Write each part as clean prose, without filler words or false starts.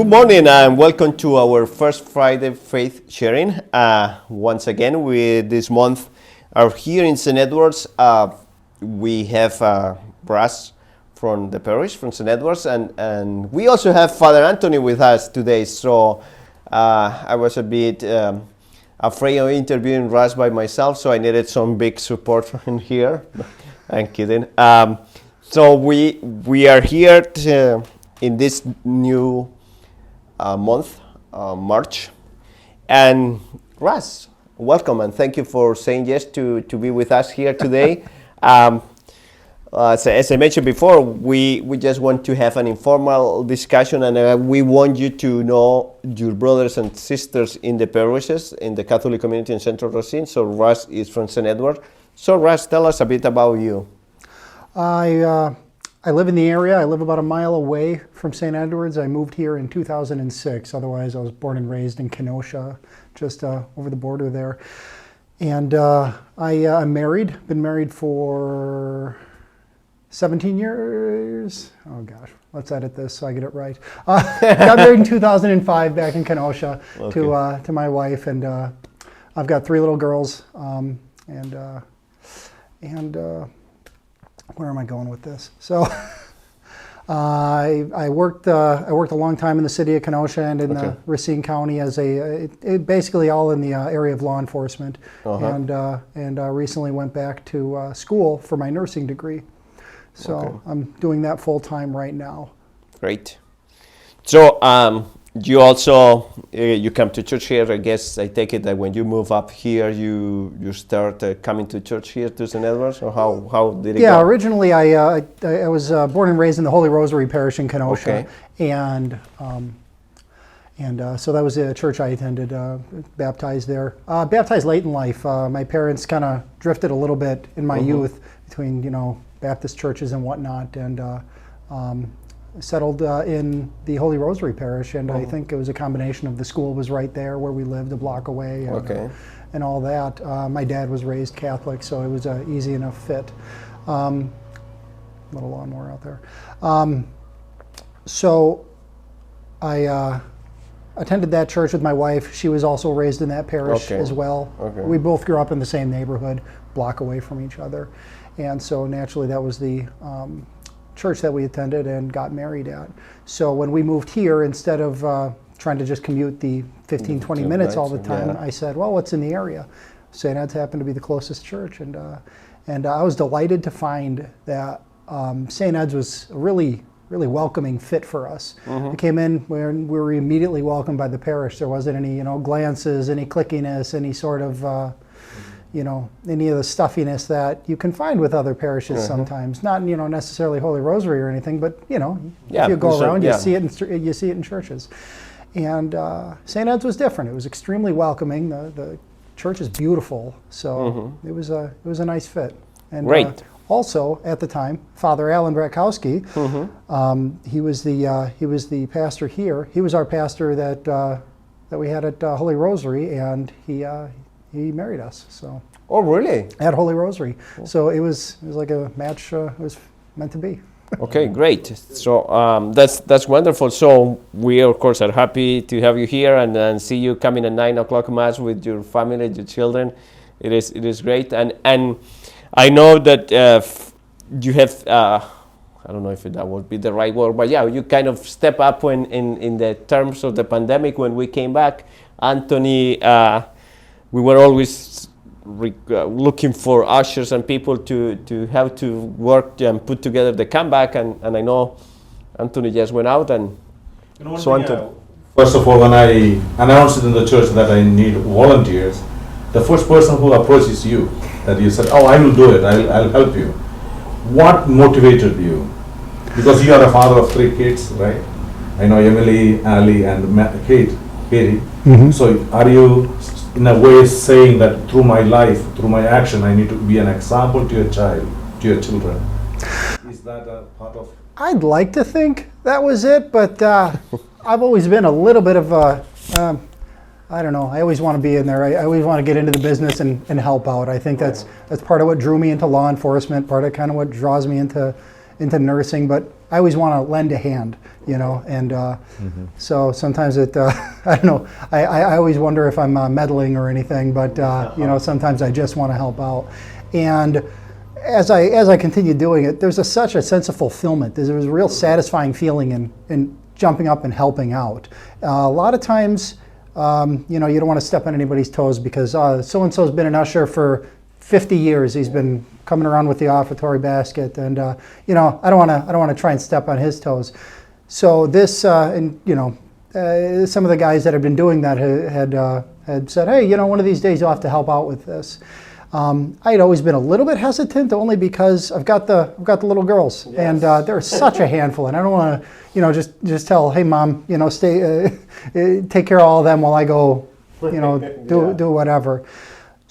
Good morning and welcome to our first Friday faith sharing. Once again, we this month are here in St. Edwards. We have Russ from the parish, from St. Edwards, and we also have Father Anthony with us today. So I was a bit afraid of interviewing Russ by myself, so I needed some big support from here. I'm kidding. So we are here in this new month, March. And Russ, welcome and thank you for saying yes to be with us here today. As I mentioned before, we just want to have an informal discussion, and we want you to know your brothers and sisters in the parishes, in the Catholic community in Central Racine. So Russ is from St. Edward. So Russ, tell us a bit about you. I live in the area. I live about a mile away from St. Edwards. I moved here in 2006. Otherwise, I was born and raised in Kenosha, just over the border there. And I'm married. Been married for 17 years. Oh gosh, let's edit this so I get it right. Got married in 2005 back in Kenosha. Okay. to my wife, and I've got 3 little girls. Where am I going with this? So I worked a long time in the city of Kenosha and in the Racine County as basically all in the area of law enforcement, and recently went back to school for my nursing degree. So I'm doing that full time right now. Great. So you also you come to church here. I guess I take it that when you move up here, you start coming to church here to St. Edwards, or how did it go? Yeah, originally I was born and raised in the Holy Rosary Parish in Kenosha, and so that was a church I attended. Baptized there. Baptized late in life. My parents kind of drifted a little bit in my youth between Baptist churches and whatnot, and settled in the Holy Rosary Parish, and I think it was a combination of the school was right there where we lived, a block away, and all that. My dad was raised Catholic, so it was an easy enough fit. Little lawnmower out there. So I attended that church with my wife. She was also raised in that parish as well. We both grew up in the same neighborhood, block away from each other, and so naturally that was the church that we attended and got married at. So when we moved here, instead of trying to just commute the 15-20 minutes all the time, I said, well, what's in the area? St. Ed's happened to be the closest church, and I was delighted to find that St. Ed's was a really welcoming fit for us. We came in, we were immediately welcomed by the parish. There wasn't any glances, any clickiness, any sort of any of the stuffiness that you can find with other parishes sometimes. Not necessarily Holy Rosary or anything, but if you go around, you see it in churches. And St. Ed's was different. It was extremely welcoming. The church is beautiful, so it was a nice fit. And Great. Also at the time, Father Alan Brakowski, he was the pastor here. He was our pastor that we had at Holy Rosary, and he married us. So. Oh, really? At Holy Rosary. So it was like a match. It was meant to be. Okay, great. So that's wonderful. So we of course are happy to have you here and see you coming at 9 o'clock mass with your family, your children. It is great, and I know that you have. I don't know if that would be the right word, but yeah, you kind of step up when in the terms of the pandemic when we came back. Anthony. We were always looking for ushers and people to have to work and put together the comeback, and I know Anthony just went out, and so Anthony. First of all, when I announced it in the church that I need volunteers, the first person who approaches you, that you said, "Oh, I will do it. I'll help you." What motivated you? Because you are a father of 3 kids, right? I know Emily, Ali, and Katie. So are you in a way saying that through my life, through my action, I need to be an example to your children? Is that a part of? I'd like to think that was it, but I've always been a little bit of a, I don't know, I always want to be in there. I always want to get into the business and help out. I think that's part of what drew me into law enforcement, part of kind of what draws me into into nursing, but I always want to lend a hand, and so sometimes I don't know, I always wonder if I'm meddling or anything, but sometimes I just want to help out. And as I continue doing it, there's such a sense of fulfillment. There's a real satisfying feeling in jumping up and helping out. A lot of times, you don't want to step on anybody's toes because so-and-so's been an usher for 50 years. He's been coming around with the offertory basket, and I don't want to try and step on his toes. So this, some of the guys that have been doing that had said, hey, one of these days you'll have to help out with this. I had always been a little bit hesitant, only because I've got the little girls, yes. And they're such a handful, and I don't want to, just tell, hey mom, stay, take care of all of them while I go, do whatever.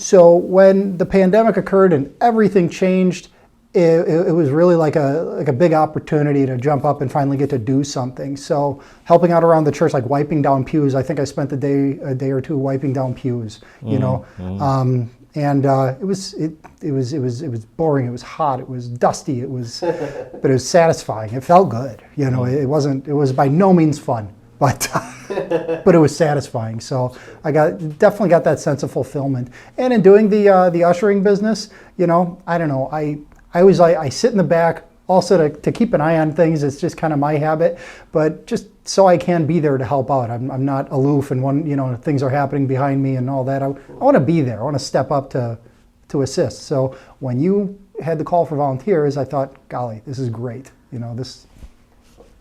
So when the pandemic occurred and everything changed, it was really like a big opportunity to jump up and finally get to do something. So helping out around the church, like wiping down pews. I think I spent a day or two wiping down pews. And it was boring. It was hot. It was dusty. But it was satisfying. It felt good. It was by no means fun, but but it was satisfying. So I definitely got that sense of fulfillment. And in doing the ushering business, I don't know. I sit in the back also to keep an eye on things. It's just kind of my habit, but just so I can be there to help out. I'm not aloof, and when things are happening behind me and all that, I want to be there. I want to step up to assist. So when you had the call for volunteers, I thought, golly, this is great.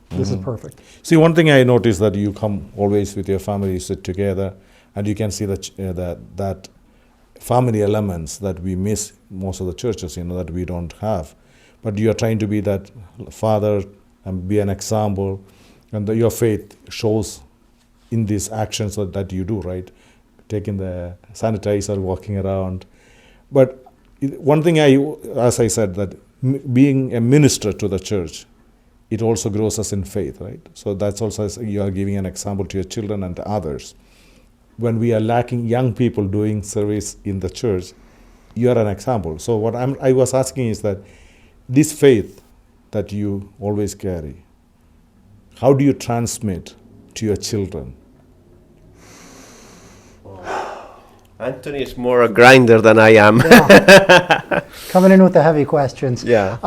This is perfect. See, one thing I noticed that you come always with your family, you sit together, and you can see that family elements that we miss most of the churches, that we don't have. But you are trying to be that father and be an example, and your faith shows in these actions that you do, right? Taking the sanitizer, walking around. But one thing as I said, that being a minister to the church, it also grows us in faith, right? So that's also, you are giving an example to your children and to others. When we are lacking young people doing service in the church, you are an example. So what I was asking is that this faith that you always carry, how do you transmit to your children? Anthony is more a grinder than I am. Yeah. Coming in with the heavy questions. Yeah.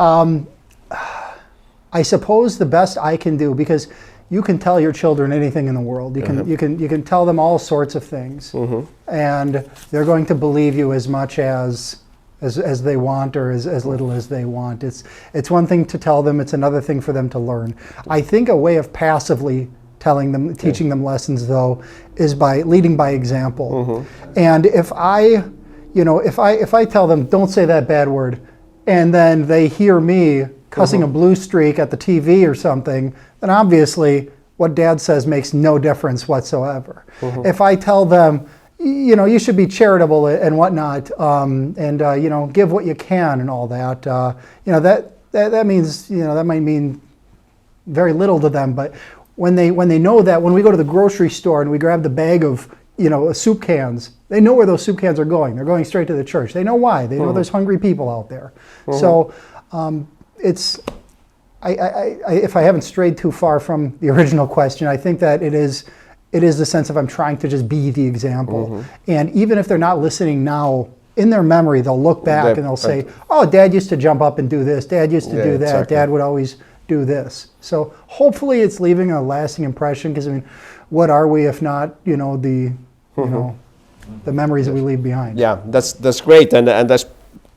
I suppose the best I can do, because you can tell your children anything in the world. You can tell them all sorts of things, and they're going to believe you as much as they want, or as little as they want. It's one thing to tell them, it's another thing for them to learn. I think a way of passively telling them, teaching them lessons, though, is by leading by example. And if I tell them, don't say that bad word, and then they hear me cussing a blue streak at the TV or something, then obviously what dad says makes no difference whatsoever. If I tell them, you should be charitable and whatnot, and give what you can and all that, that means, that might mean very little to them. But when they know that, when we go to the grocery store and we grab the bag of soup cans, they know where those soup cans are going. They're going straight to the church. They know why. They know there's hungry people out there. So if I haven't strayed too far from the original question, I think that it is the sense of I'm trying to just be the example. And even if they're not listening now, in their memory, they'll look back and they'll say, oh, Dad used to jump up and do this. Dad used to do that. Exactly. Dad would always do this. So hopefully it's leaving a lasting impression, because what are we if not, the memories that we leave behind? Yeah, that's great, and that's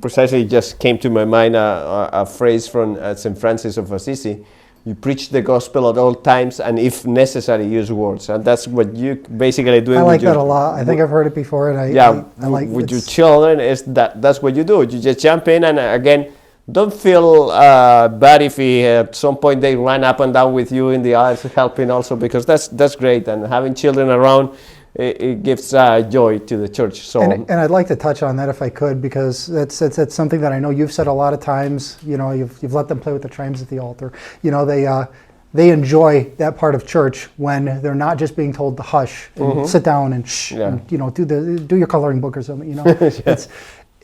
precisely just came to my mind a phrase from St. Francis of Assisi. You preach the gospel at all times, and if necessary, use words. And that's what you basically doing. I like that a lot. I think I've heard it before, and I like with your children. That's what you do. You just jump in, and again, don't feel bad if at some point they run up and down with you in the aisles helping also, because that's great. And having children around, it gives joy to the church. So and I'd like to touch on that if I could, because that's something that I know you've said a lot of times. You've let them play with the chimes at the altar. They enjoy that part of church when they're not just being told to hush and sit down and shh, and, do your coloring book or something.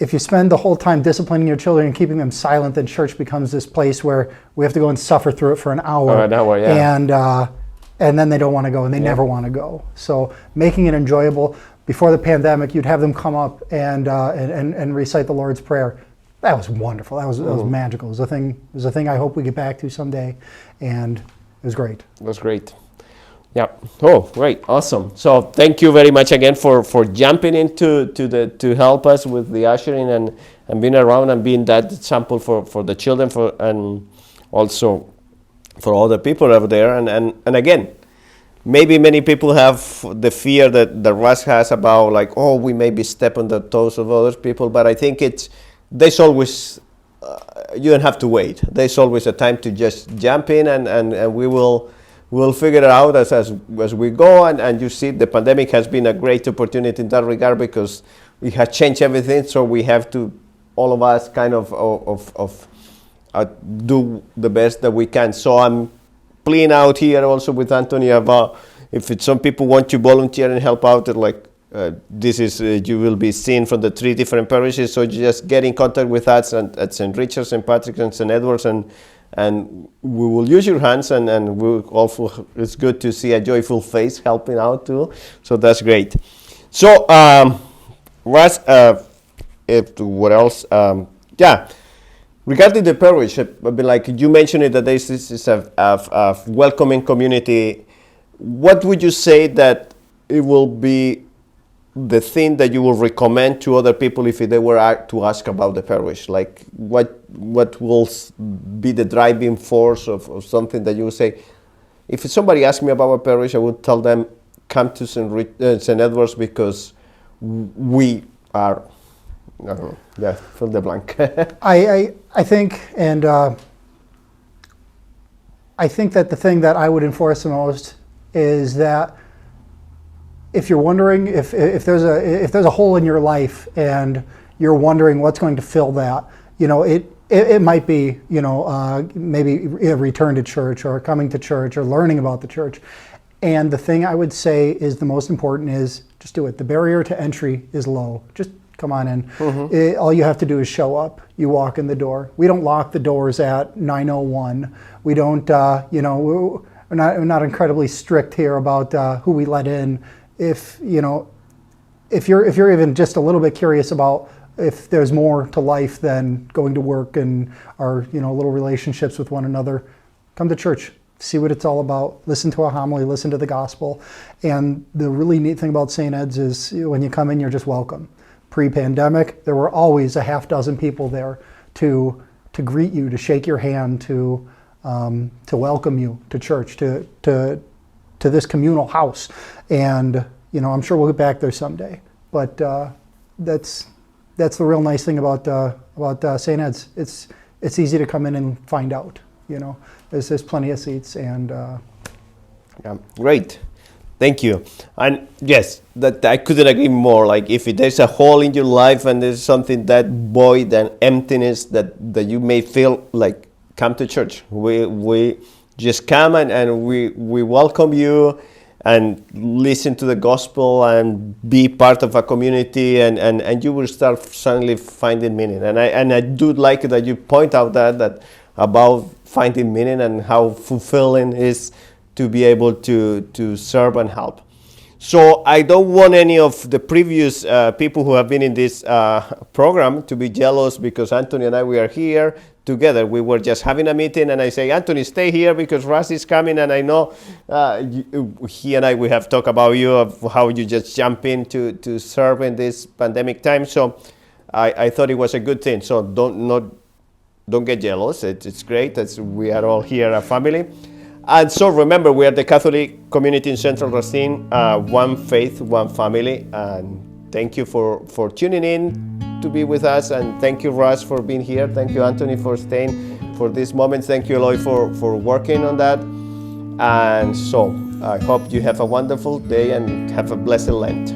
if you spend the whole time disciplining your children and keeping them silent, then church becomes this place where we have to go and suffer through it for an hour. And then they don't want to go, and they never want to go. So making it enjoyable. Before the pandemic, you'd have them come up and recite the Lord's Prayer. That was wonderful. That was magical. It was a thing I hope we get back to someday, and it was great. It was great. Yeah. Oh, great. Awesome. So thank you very much again for jumping into to help us with the ushering and being around and being that example for the children and also for all the people over there. And again, maybe many people have the fear that Russ has about like, oh, we maybe step on the toes of other people, but I think there's always, you don't have to wait. There's always a time to just jump in and we'll figure it out as we go. And you see, the pandemic has been a great opportunity in that regard because it has changed everything. So we have to, all of us, kind of do the best that we can. So I'm pleading out here also with Anthony about if some people want to volunteer and help out, like this is you will be seen from the 3 different parishes. So just get in contact with us at St. Richard's, St. Patrick's, and St. Edward's, and we will use your hands, and we'll also, it's good to see a joyful face helping out too. So that's great. So Russ, what else? Regarding the parish, like you mentioned it, that this is a welcoming community. What would you say that it will be the thing that you will recommend to other people if they were to ask about the parish? Like what will be the driving force of something that you would say? If somebody asked me about a parish, I would tell them, come to St. Edward's because we are, I don't know, yeah, fill the blank. I think, and I think that the thing that I would enforce the most is that if you're wondering if there's a hole in your life and you're wondering what's going to fill that, it might be maybe a return to church or coming to church or learning about the church. And the thing I would say is the most important is just do it. The barrier to entry is low. Just come on in. Mm-hmm. All you have to do is show up. You walk in the door. We don't lock the doors at 9:01. We don't, we're not incredibly strict here about who we let in. If you're even just a little bit curious about if there's more to life than going to work and our little relationships with one another, come to church. See what it's all about. Listen to a homily. Listen to the gospel. And the really neat thing about St. Ed's is when you come in, you're just welcome. Pre-pandemic, there were always a half dozen people there to greet you, to shake your hand, to welcome you to church, to this communal house. And I'm sure we'll get back there someday. But that's the real nice thing about St. Ed's. It's easy to come in and find out. There's plenty of seats, and yeah, great. Thank you. And yes, that I couldn't agree more. Like if there's a hole in your life and there's something, that void and emptiness that you may feel, like, come to church. We just come and we welcome you and listen to the gospel and be part of a community, and you will start suddenly finding meaning. And I do like that you point out that about finding meaning and how fulfilling it is to be able to serve and help. So I don't want any of the previous people who have been in this program to be jealous because Anthony and we are here together. We were just having a meeting and I say, Anthony, stay here because Russ is coming, and I know he and we have talked about you, of how you just jump in to serve in this pandemic time. So I thought it was a good thing. So don't get jealous. It's great. We are all here a family. And so remember, we are the Catholic community in Central Racine, one faith, one family. And thank you for tuning in to be with us. And thank you, Russ, for being here. Thank you, Anthony, for staying for this moment. Thank you, Eloy, for working on that. And so I hope you have a wonderful day and have a blessed Lent.